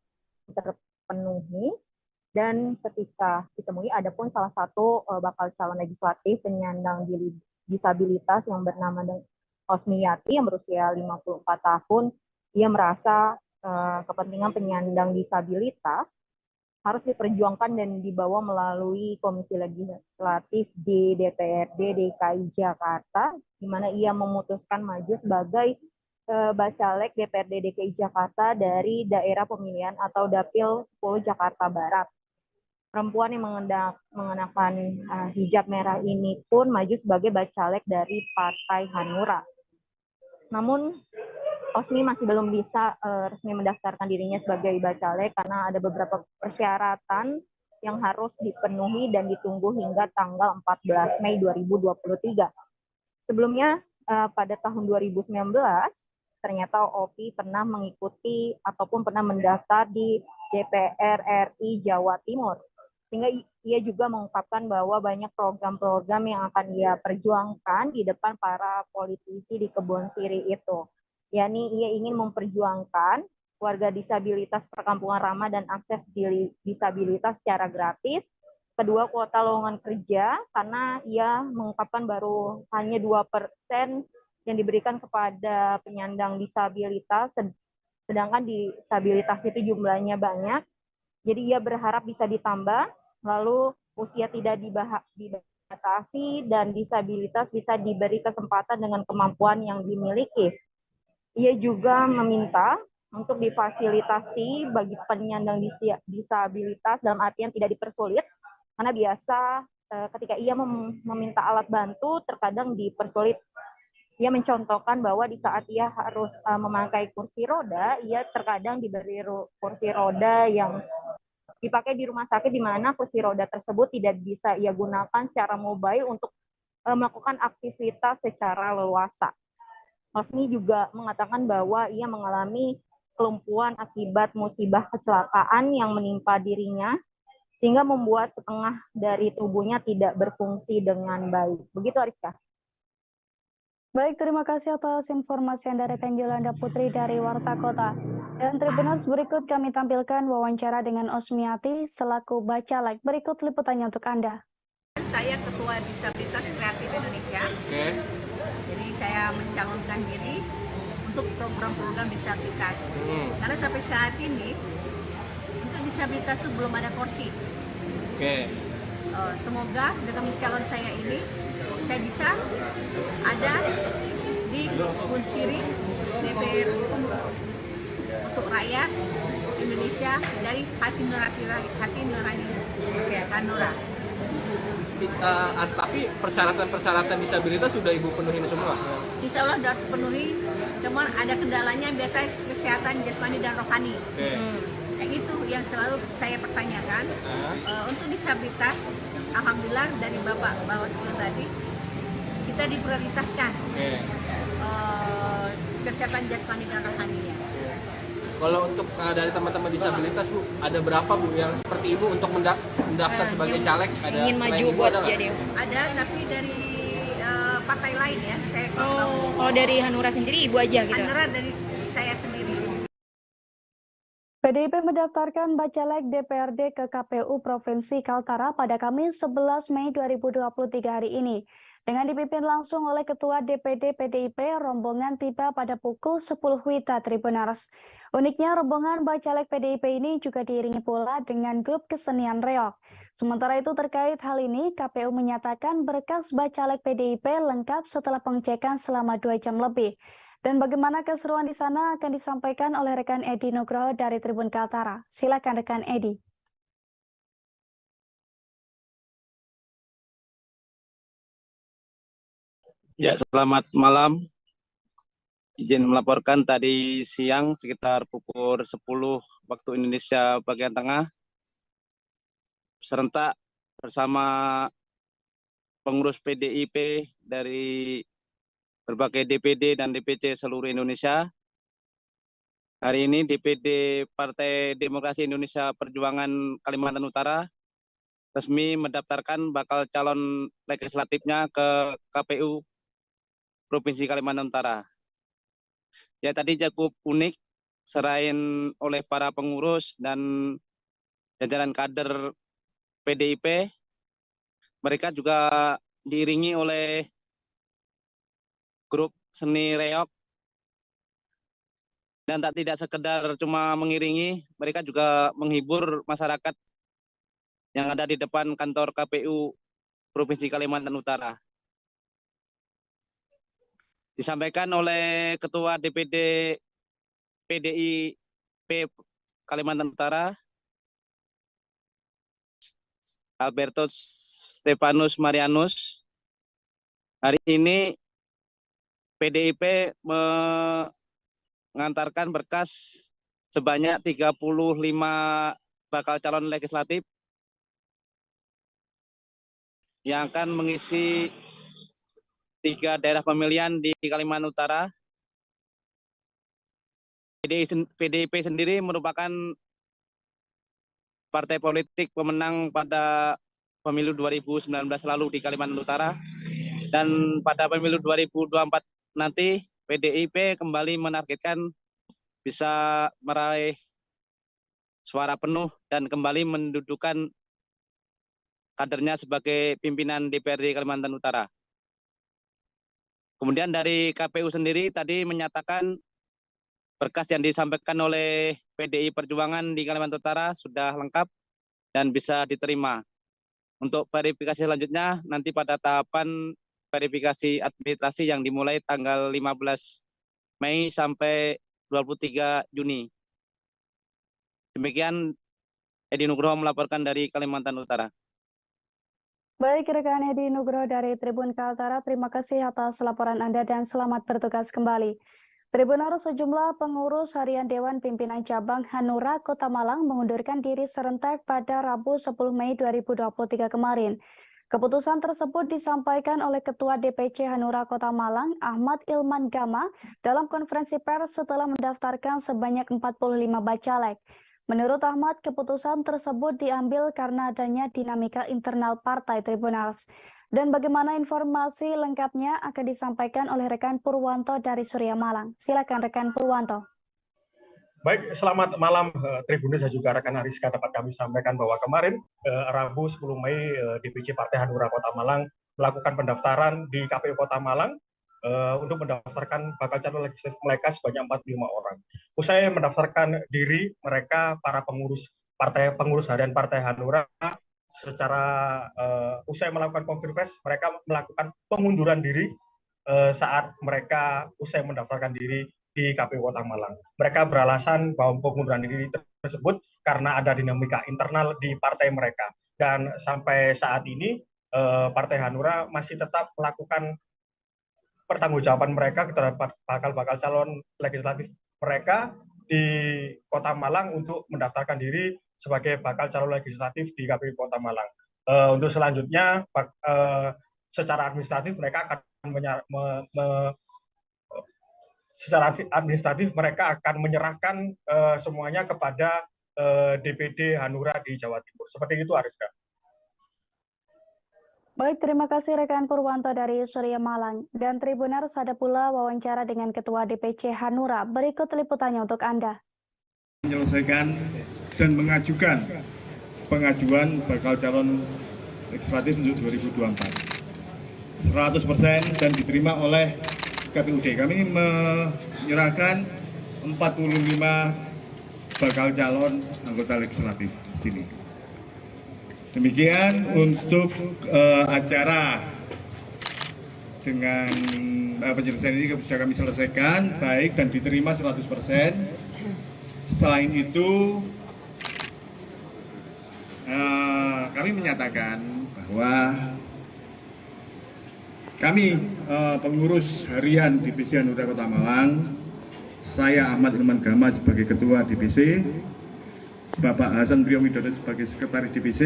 terpenuhi. Dan ketika ditemui, ada pun salah satu bakal calon legislatif penyandang disabilitas yang bernama Osmiati yang berusia 54 tahun. Ia merasa kepentingan penyandang disabilitas harus diperjuangkan dan dibawa melalui Komisi Legislatif di DPRD DKI Jakarta, di mana ia memutuskan maju sebagai bacalek DPRD DKI Jakarta dari daerah pemilihan atau Dapil 10 Jakarta Barat. Perempuan yang mengenakan hijab merah ini pun maju sebagai bacalek dari Partai Hanura. Namun Osmi masih belum bisa resmi mendaftarkan dirinya sebagai bacalek karena ada beberapa persyaratan yang harus dipenuhi dan ditunggu hingga tanggal 14 Mei 2023. Sebelumnya pada tahun 2019 ternyata Opi pernah mengikuti ataupun pernah mendaftar di DPR RI Jawa Timur. Sehingga ia juga mengungkapkan bahwa banyak program-program yang akan ia perjuangkan di depan para politisi di Kebon Siri itu. Yakni ia ingin memperjuangkan warga disabilitas perkampungan ramah dan akses disabilitas secara gratis. Kedua, kuota lowongan kerja, karena ia mengungkapkan baru hanya 2% yang diberikan kepada penyandang disabilitas, sedangkan disabilitas itu jumlahnya banyak. Jadi ia berharap bisa ditambah, lalu usia tidak dibatasi dan disabilitas bisa diberi kesempatan dengan kemampuan yang dimiliki. Ia juga meminta untuk difasilitasi bagi penyandang disabilitas dalam artian tidak dipersulit, karena biasa ketika ia meminta alat bantu terkadang dipersulit. Ia mencontohkan bahwa di saat ia harus memakai kursi roda, ia terkadang diberi kursi roda yang dipakai di rumah sakit, di mana kursi roda tersebut tidak bisa ia gunakan secara mobile untuk melakukan aktivitas secara leluasa. Osmi juga mengatakan bahwa ia mengalami kelumpuhan akibat musibah kecelakaan yang menimpa dirinya, sehingga membuat setengah dari tubuhnya tidak berfungsi dengan baik. Begitu Ariska. Baik, terima kasih atas informasi Anda rekan Yolanda Putri dari Warta Kota. Dan Tribuners, berikut kami tampilkan wawancara dengan Osmiati selaku Bacalek. Berikut liputannya untuk Anda. Saya Ketua Disabilitas Kreatif Indonesia. Jadi saya mencalonkan diri untuk program-program disabilitas. Karena sampai saat ini untuk disabilitas itu belum ada kursi. Semoga dengan calon saya ini saya bisa ada di Bunsiri DPR untuk rakyat Indonesia dari hati nurani Hanura. Tapi persyaratan disabilitas sudah Ibu penuhin semua? Insya Allah sudah penuhi, cuman ada kendalanya biasanya kesehatan jasmani dan rohani. Yang itu yang selalu saya pertanyakan. Untuk disabilitas, alhamdulillah dari Bapak Bawaslu tadi kita diprioritaskan kesehatan jasmani dan rohaninya. Kalau untuk dari teman-teman disabilitas Bu, ada berapa Bu yang seperti Ibu untuk mendaftar sebagai caleg? Ada ingin maju buat jadi? Ada, tapi dari partai lain ya. Saya kalau dari Hanura sendiri Ibu aja gitu? Hanura dari saya sendiri. PDIP mendaftarkan Bacalek DPRD ke KPU Provinsi Kaltara pada Kamis 11 Mei 2023 hari ini. Dengan dipimpin langsung oleh Ketua DPD PDIP, rombongan tiba pada pukul 10 WITA Tribuners. Uniknya, rombongan Bacalek PDIP ini juga diiringi pula dengan grup kesenian reog. Sementara itu terkait hal ini, KPU menyatakan berkas Bacalek PDIP lengkap setelah pengecekan selama 2 jam lebih. Dan bagaimana keseruan di sana akan disampaikan oleh rekan Edi Nugroho dari Tribun Kaltara. Silakan rekan Edi. Ya, selamat malam. Izin melaporkan tadi siang sekitar pukul 10 waktu Indonesia bagian tengah, serentak bersama pengurus PDIP dari berbagai DPD dan DPC seluruh Indonesia. Hari ini DPD Partai Demokrasi Indonesia Perjuangan Kalimantan Utara resmi mendaftarkan bakal calon legislatifnya ke KPU Provinsi Kalimantan Utara. Ya, tadi cukup unik, selain oleh para pengurus dan jajaran kader PDIP, mereka juga diiringi oleh grup seni reog. Dan tidak sekedar cuma mengiringi, mereka juga menghibur masyarakat yang ada di depan kantor KPU Provinsi Kalimantan Utara. Disampaikan oleh Ketua DPD PDIP Kalimantan Utara, Albertus Stefanus Marianus. Hari ini PDIP mengantarkan berkas sebanyak 35 bakal calon legislatif yang akan mengisi 3 daerah pemilihan di Kalimantan Utara. PDIP sendiri merupakan partai politik pemenang pada pemilu 2019 lalu di Kalimantan Utara. Dan pada pemilu 2024 nanti PDIP kembali menargetkan bisa meraih suara penuh dan kembali mendudukan kadernya sebagai pimpinan DPRD Kalimantan Utara. Kemudian dari KPU sendiri tadi menyatakan berkas yang disampaikan oleh PDI Perjuangan di Kalimantan Utara sudah lengkap dan bisa diterima. Untuk verifikasi selanjutnya nanti pada tahapan verifikasi administrasi yang dimulai tanggal 15 Mei sampai 23 Juni. Demikian Edi Nugroho melaporkan dari Kalimantan Utara. Baik, rekan Edi Nugroho dari Tribun Kaltara, terima kasih atas laporan Anda dan selamat bertugas kembali. Tribuners, sejumlah pengurus harian Dewan Pimpinan Cabang Hanura Kota Malang mengundurkan diri serentak pada Rabu 10 Mei 2023 kemarin. Keputusan tersebut disampaikan oleh Ketua DPC Hanura Kota Malang, Ahmad Ilman Gama, dalam konferensi pers setelah mendaftarkan sebanyak 45 bacalek. Menurut Ahmad, keputusan tersebut diambil karena adanya dinamika internal partai Tribuners. Dan bagaimana informasi lengkapnya akan disampaikan oleh rekan Purwanto dari Surya Malang. Silakan rekan Purwanto. Baik, selamat malam Tribuners dan juga rekan Ariska. Dapat kami sampaikan bahwa kemarin Rabu 10 Mei DPC Partai Hanura Kota Malang melakukan pendaftaran di KPU Kota Malang untuk mendaftarkan bakal calon legislatif mereka sebanyak 45 orang. Usai mendaftarkan diri mereka, para pengurus harian Partai Hanura secara usai melakukan konfirmasi, mereka melakukan pengunduran diri saat mereka usai mendaftarkan diri di KPU Kota Malang. Mereka beralasan bahwa pengunduran diri tersebut karena ada dinamika internal di partai mereka. Dan sampai saat ini Partai Hanura masih tetap melakukan pertanggungjawaban mereka terhadap bakal calon legislatif mereka di Kota Malang untuk mendaftarkan diri sebagai bakal calon legislatif di KPU Kota Malang. Untuk selanjutnya, secara administratif mereka akan menyerahkan semuanya kepada DPD Hanura di Jawa Timur. Seperti itu, Ariska. Baik, terima kasih rekan Purwanto dari Surya Malang. Dan Tribuners, ada pula wawancara dengan Ketua DPC Hanura. Berikut liputannya untuk Anda. Menyelesaikan dan mengajukan pengajuan bakal calon legislatif untuk 2024. 100% dan diterima oleh KPUD. Kami menyerahkan 45 bakal calon anggota legislatif di sini. Demikian untuk acara dengan penyelesaian ini bisa kami selesaikan baik dan diterima 100%. Selain itu kami menyatakan bahwa kami pengurus harian DPC Hanura Kota Malang, saya Ahmad Ilman Gama sebagai Ketua DPC, Bapak Hasan Priyowidodo sebagai Sekretaris DPC,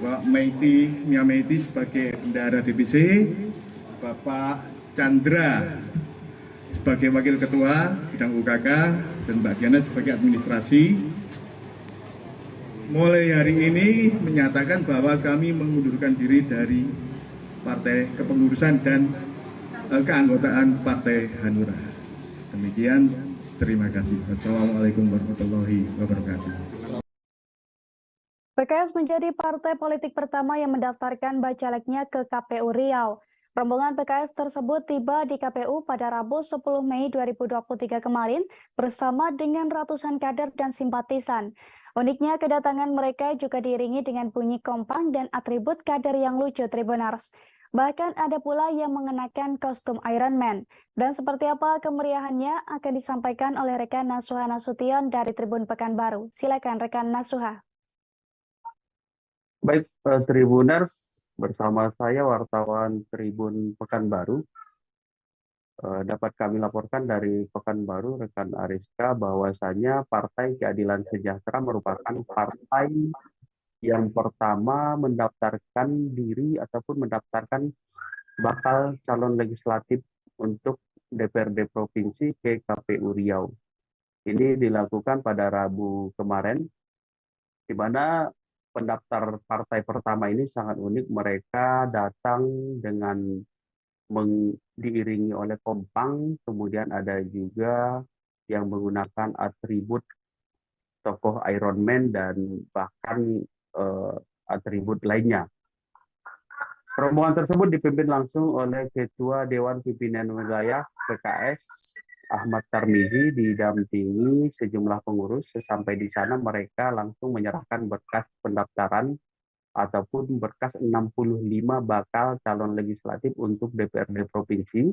Bapak Mia Meiti sebagai Bendahara DPC, Bapak Chandra sebagai Wakil Ketua Bidang UKK, dan Mbak Diana sebagai Administrasi. Mulai hari ini menyatakan bahwa kami mengundurkan diri dari partai kepengurusan dan keanggotaan Partai Hanura. Demikian, terima kasih. Wassalamualaikum warahmatullahi wabarakatuh. PKS menjadi partai politik pertama yang mendaftarkan bacaleknya ke KPU Riau. Rombongan PKS tersebut tiba di KPU pada Rabu 10 Mei 2023 kemarin bersama dengan ratusan kader dan simpatisan. Uniknya, kedatangan mereka juga diiringi dengan bunyi kompang dan atribut kader yang lucu, Tribuners. Bahkan ada pula yang mengenakan kostum Iron Man. Dan seperti apa kemeriahannya akan disampaikan oleh rekan Nasuha Nasution dari Tribun Pekanbaru. Silakan rekan Nasuha. Baik, Tribuners, bersama saya wartawan Tribun Pekanbaru. Dapat kami laporkan dari Pekanbaru, rekan Ariska, bahwasanya Partai Keadilan Sejahtera merupakan partai yang pertama mendaftarkan diri ataupun mendaftarkan bakal calon legislatif untuk DPRD Provinsi ke KPU Riau. Ini dilakukan pada Rabu kemarin, di mana pendaftar partai pertama ini sangat unik. Mereka datang dengan diiringi oleh kompang, kemudian ada juga yang menggunakan atribut tokoh Iron Man dan bahkan atribut lainnya. Rombongan tersebut dipimpin langsung oleh Ketua Dewan Pimpinan Wilayah PKS Ahmad Tarmizi didampingi sejumlah pengurus. Sesampai di sana mereka langsung menyerahkan berkas pendaftaran ataupun berkas 65 bakal calon legislatif untuk DPRD Provinsi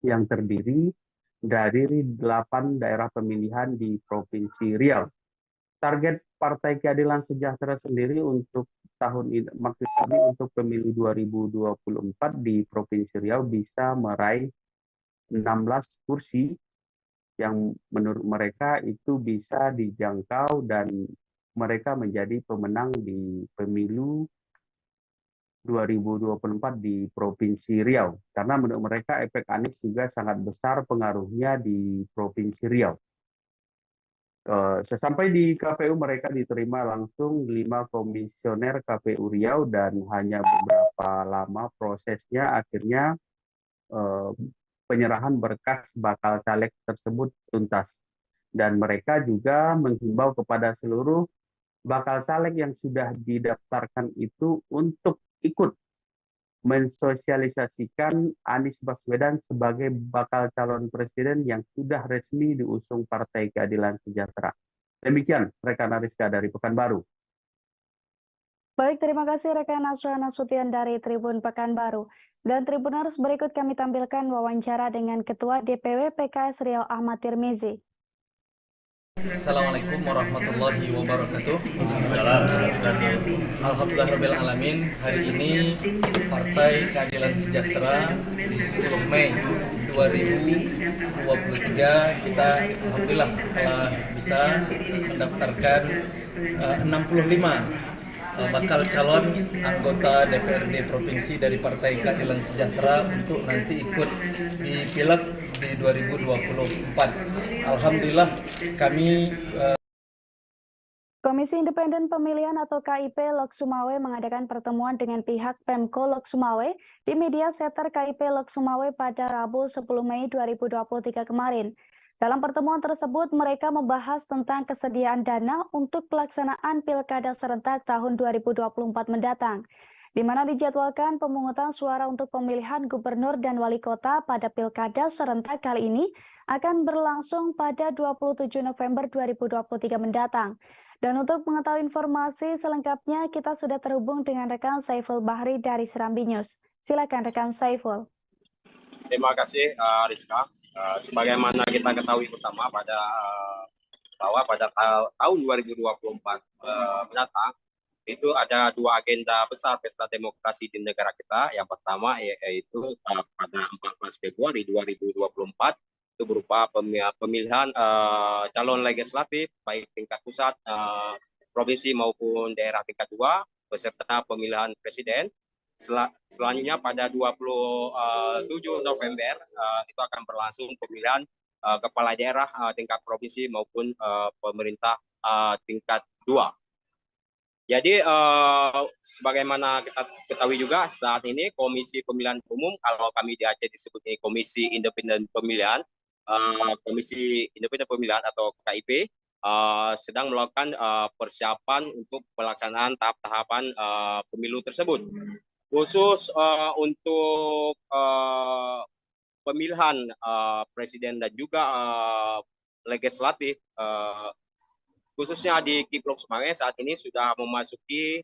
yang terdiri dari 8 daerah pemilihan di Provinsi Riau. Target Partai Keadilan Sejahtera sendiri untuk tahun ini, maksud kami untuk pemilu 2024 di Provinsi Riau bisa meraih 16 kursi yang menurut mereka itu bisa dijangkau dan mereka menjadi pemenang di pemilu 2024 di Provinsi Riau. Karena menurut mereka efek Anies juga sangat besar pengaruhnya di Provinsi Riau. Sesampai di KPU mereka diterima langsung 5 komisioner KPU Riau dan hanya beberapa lama prosesnya akhirnya penyerahan berkas bakal caleg tersebut tuntas. Dan mereka juga menghimbau kepada seluruh bakal caleg yang sudah didaftarkan itu untuk ikut mensosialisasikan Anies Baswedan sebagai bakal calon presiden yang sudah resmi diusung Partai Keadilan Sejahtera. Demikian rekan Ariska dari Pekanbaru. Baik, terima kasih rekan Asra Nasution dari Tribun Pekanbaru. Dan Tribuners, berikut kami tampilkan wawancara dengan Ketua DPW PKS Riau Ahmad Tirmizi. Assalamualaikum warahmatullahi wabarakatuh. Alhamdulillahirabbil alamin. Hari ini Partai Keadilan Sejahtera di 10 Mei 2023 kita alhamdulillah telah bisa mendaftarkan 65 bakal calon anggota DPRD Provinsi dari Partai Keadilan Sejahtera untuk nanti ikut di Pileg di 2024. Alhamdulillah kami Komisi Independen Pemilihan atau KIP Lok Sumawe mengadakan pertemuan dengan pihak Pemko Lok Sumawe di media center KIP Lok Sumawe pada Rabu 10 Mei 2023 kemarin. Dalam pertemuan tersebut, mereka membahas tentang kesediaan dana untuk pelaksanaan Pilkada serentak tahun 2024 mendatang, di mana dijadwalkan pemungutan suara untuk pemilihan gubernur dan wali kota pada Pilkada serentak kali ini akan berlangsung pada 27 November 2023 mendatang. Dan untuk mengetahui informasi selengkapnya, kita sudah terhubung dengan rekan Saiful Bahri dari Serambi News. Silakan rekan Saiful. Terima kasih Rizka. Sebagaimana kita ketahui bersama bahwa pada tahun 2024 mendatang itu ada 2 agenda besar pesta demokrasi di negara kita. Yang pertama yaitu pada 14 Februari 2024 itu berupa pemilihan calon legislatif baik tingkat pusat, provinsi maupun daerah tingkat 2 beserta pemilihan presiden. Selanjutnya pada 27 November itu akan berlangsung pemilihan kepala daerah tingkat provinsi maupun pemerintah tingkat 2. Jadi sebagaimana kita ketahui juga saat ini Komisi Pemilihan Umum, kalau kami di Aceh disebut Komisi Independen Pemilihan, Komisi Independen Pemilihan atau KIP sedang melakukan persiapan untuk pelaksanaan tahap-tahapan pemilu tersebut. Khusus untuk pemilihan presiden dan juga legislatif, khususnya di KIP Lok Sumawe saat ini sudah memasuki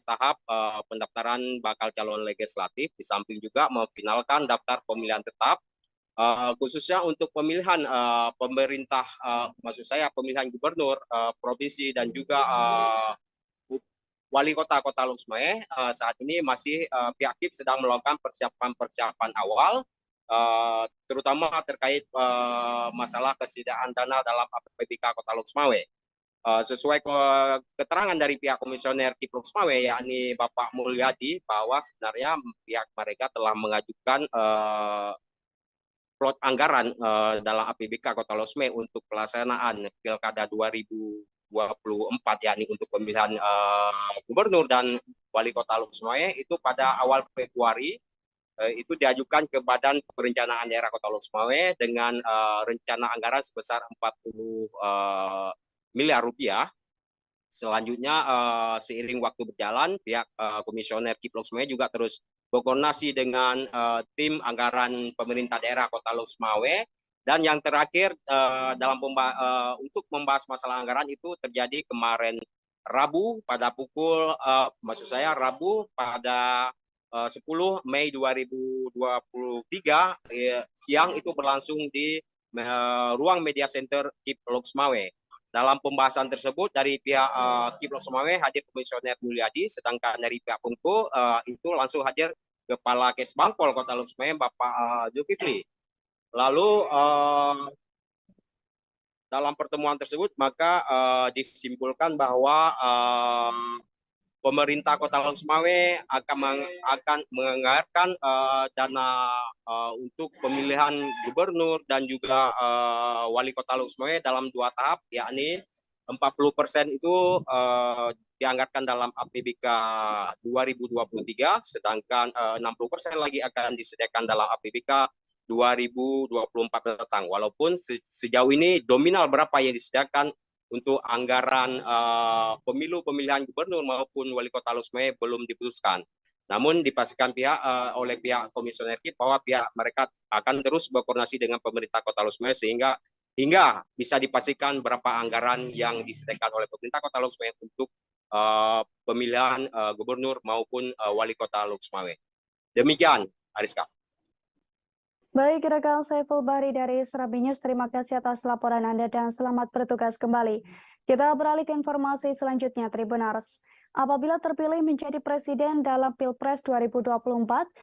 tahap pendaftaran bakal calon legislatif, di samping juga memfinalkan daftar pemilihan tetap, khususnya untuk pemilihan pemerintah, maksud saya pemilihan gubernur provinsi dan juga wali kota Kota Lok Sumawe. Saat ini masih pihak KIP sedang melakukan persiapan awal, terutama terkait masalah kesediaan dana dalam APBK Kota Lok Sumawe. Sesuai keterangan dari pihak komisioner KIP Lok Sumawe, yakni Bapak Mulyadi, bahwa sebenarnya pihak mereka telah mengajukan plot anggaran dalam APBK Kota Lok Sumawe untuk pelaksanaan Pilkada 2024, yakni untuk pemilihan gubernur dan wali kota Lok Sumawe itu pada awal Februari itu diajukan ke Badan Perencanaan Daerah Kota Lok Sumawe dengan rencana anggaran sebesar 40 miliar rupiah. Selanjutnya seiring waktu berjalan pihak komisioner KIP Lok Sumawe juga terus berkoordinasi dengan tim anggaran pemerintah daerah Kota Lok Sumawe. Dan yang terakhir untuk membahas masalah anggaran itu terjadi kemarin Rabu pada Rabu pada 10 Mei 2023 siang itu berlangsung di ruang media center KIP Lok Sumawe. Dalam pembahasan tersebut dari pihak KIP Lok Sumawe hadir Komisioner Mulyadi, sedangkan dari pihak Pemko itu langsung hadir Kepala Kesbangpol Kota Lok Sumawe Bapak Zulkifli. Lalu dalam pertemuan tersebut maka disimpulkan bahwa pemerintah Kota Long Sumawe akan menganggarkan dana untuk pemilihan gubernur dan juga wali Kota Long Sumawe dalam 2 tahap, yakni 40% itu dianggarkan dalam APBK 2023, sedangkan 60% lagi akan disediakan dalam APBK 2024 mendatang. Walaupun sejauh ini dominal berapa yang disediakan untuk anggaran pemilu pemilihan gubernur maupun wali kota Long Sumawe belum diputuskan. Namun dipastikan oleh pihak komisioner KIP bahwa pihak mereka akan terus berkoordinasi dengan pemerintah Kota Long Sumawe hingga bisa dipastikan berapa anggaran yang disediakan oleh pemerintah Kota Long Sumawe untuk pemilihan gubernur maupun wali kota Long Sumawe. Demikian, Ariska. Baik, rekan Saiful Bahri dari Serabi News, terima kasih atas laporan Anda dan selamat bertugas kembali. Kita beralih ke informasi selanjutnya, Tribuners. Apabila terpilih menjadi presiden dalam Pilpres 2024,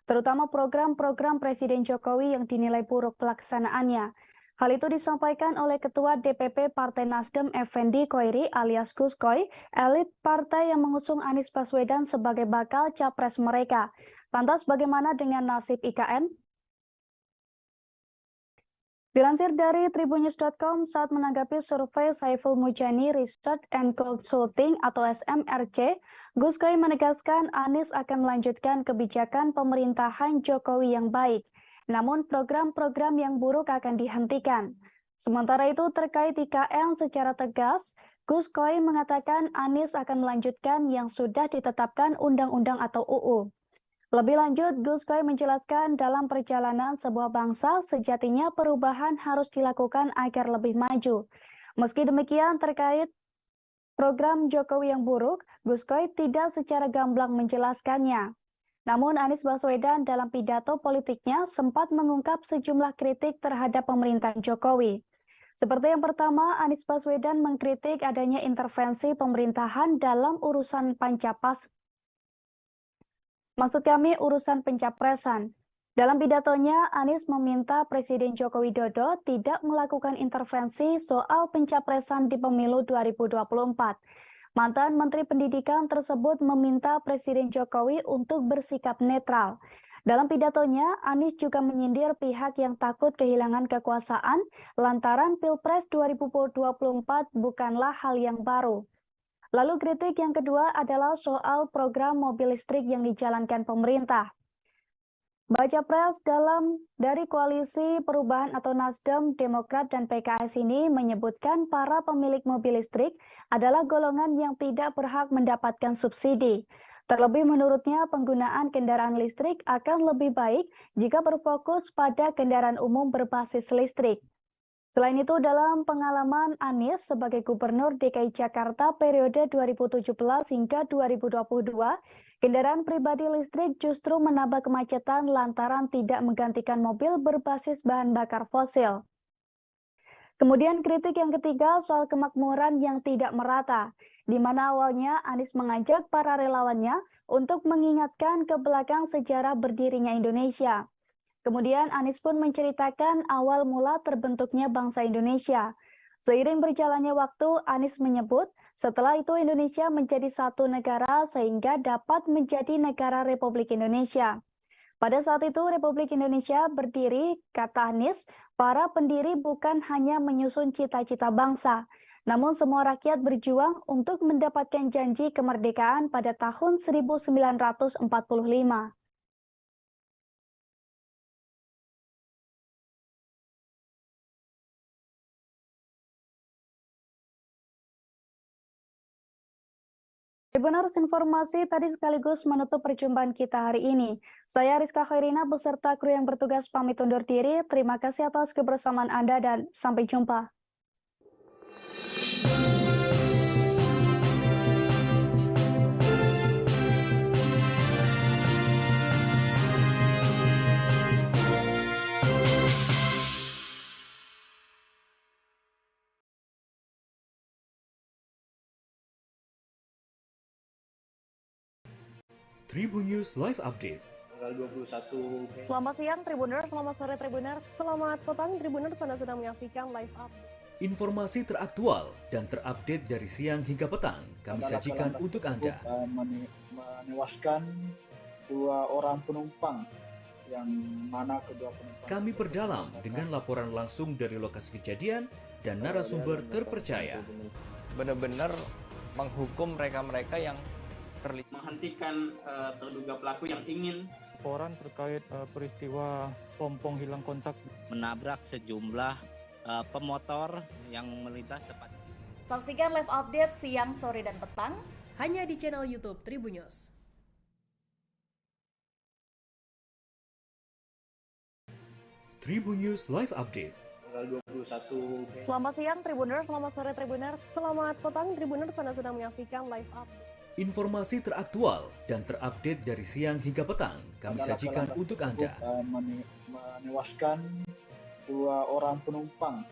terutama program-program Presiden Jokowi yang dinilai buruk pelaksanaannya. Hal itu disampaikan oleh Ketua DPP Partai Nasdem Effendi Khoiri alias Gus Koy, elit partai yang mengusung Anies Baswedan sebagai bakal capres mereka. Lantas bagaimana dengan nasib IKN? Dilansir dari tribunnews.com, saat menanggapi survei Saiful Mujani Research and Consulting atau SMRC, Gus Koy menegaskan Anies akan melanjutkan kebijakan pemerintahan Jokowi yang baik, namun program-program yang buruk akan dihentikan. Sementara itu terkait IKN secara tegas, Gus Koy mengatakan Anies akan melanjutkan yang sudah ditetapkan undang-undang atau UU. Lebih lanjut, Gus Koy menjelaskan dalam perjalanan sebuah bangsa sejatinya perubahan harus dilakukan agar lebih maju. Meski demikian terkait program Jokowi yang buruk, Gus Koy tidak secara gamblang menjelaskannya. Namun Anies Baswedan dalam pidato politiknya sempat mengungkap sejumlah kritik terhadap pemerintahan Jokowi. Seperti yang pertama, Anies Baswedan mengkritik adanya intervensi pemerintahan dalam urusan urusan pencapresan. Dalam pidatonya, Anies meminta Presiden Joko Widodo tidak melakukan intervensi soal pencapresan di pemilu 2024. Mantan Menteri Pendidikan tersebut meminta Presiden Jokowi untuk bersikap netral. Dalam pidatonya, Anies juga menyindir pihak yang takut kehilangan kekuasaan lantaran Pilpres 2024 bukanlah hal yang baru. Lalu kritik yang kedua adalah soal program mobil listrik yang dijalankan pemerintah. Baca pres dari Koalisi Perubahan atau Nasdem, Demokrat, dan PKS ini menyebutkan para pemilik mobil listrik adalah golongan yang tidak berhak mendapatkan subsidi. Terlebih menurutnya penggunaan kendaraan listrik akan lebih baik jika berfokus pada kendaraan umum berbasis listrik. Selain itu, dalam pengalaman Anies sebagai Gubernur DKI Jakarta periode 2017 hingga 2022, kendaraan pribadi listrik justru menambah kemacetan lantaran tidak menggantikan mobil berbasis bahan bakar fosil. Kemudian kritik yang ketiga soal kemakmuran yang tidak merata, di mana awalnya Anies mengajak para relawannya untuk mengingatkan ke belakang sejarah berdirinya Indonesia. Kemudian Anies pun menceritakan awal mula terbentuknya bangsa Indonesia. Seiring berjalannya waktu, Anies menyebut setelah itu Indonesia menjadi satu negara sehingga dapat menjadi negara Republik Indonesia. Pada saat itu Republik Indonesia berdiri, kata Anies, para pendiri bukan hanya menyusun cita-cita bangsa, namun semua rakyat berjuang untuk mendapatkan janji kemerdekaan pada tahun 1945. Tribuners, informasi tadi sekaligus menutup perjumpaan kita hari ini. Saya Rizka Khairina beserta kru yang bertugas pamit undur diri. Terima kasih atas kebersamaan Anda dan sampai jumpa. Tribun News Live Update. Tanggal 21. Selamat siang Tribuners, selamat sore Tribuners, selamat petang Tribuners, Anda sedang menyaksikan Live Update. Informasi teraktual dan terupdate dari siang hingga petang kami sajikan untuk Anda. Menewaskan 2 orang penumpang, yang mana kedua penumpang Kami perdalam dengan laporan langsung dari lokasi kejadian dan narasumber terpercaya. Benar-benar menghukum mereka-mereka yang terlibat. Menghentikan terduga pelaku yang ingin laporan terkait peristiwa pompong hilang kontak menabrak sejumlah pemotor yang melintas tepat. Saksikan live update siang, sore, dan petang hanya di channel YouTube Tribunnews. Tribunnews Live Update. tanggal 21 Mei. Selamat siang Tribuners, selamat sore Tribuners, selamat petang Tribuners, Anda sedang menyaksikan live update. Informasi teraktual dan terupdate dari siang hingga petang kami sajikan untuk Anda. Menewaskan 2 orang penumpang,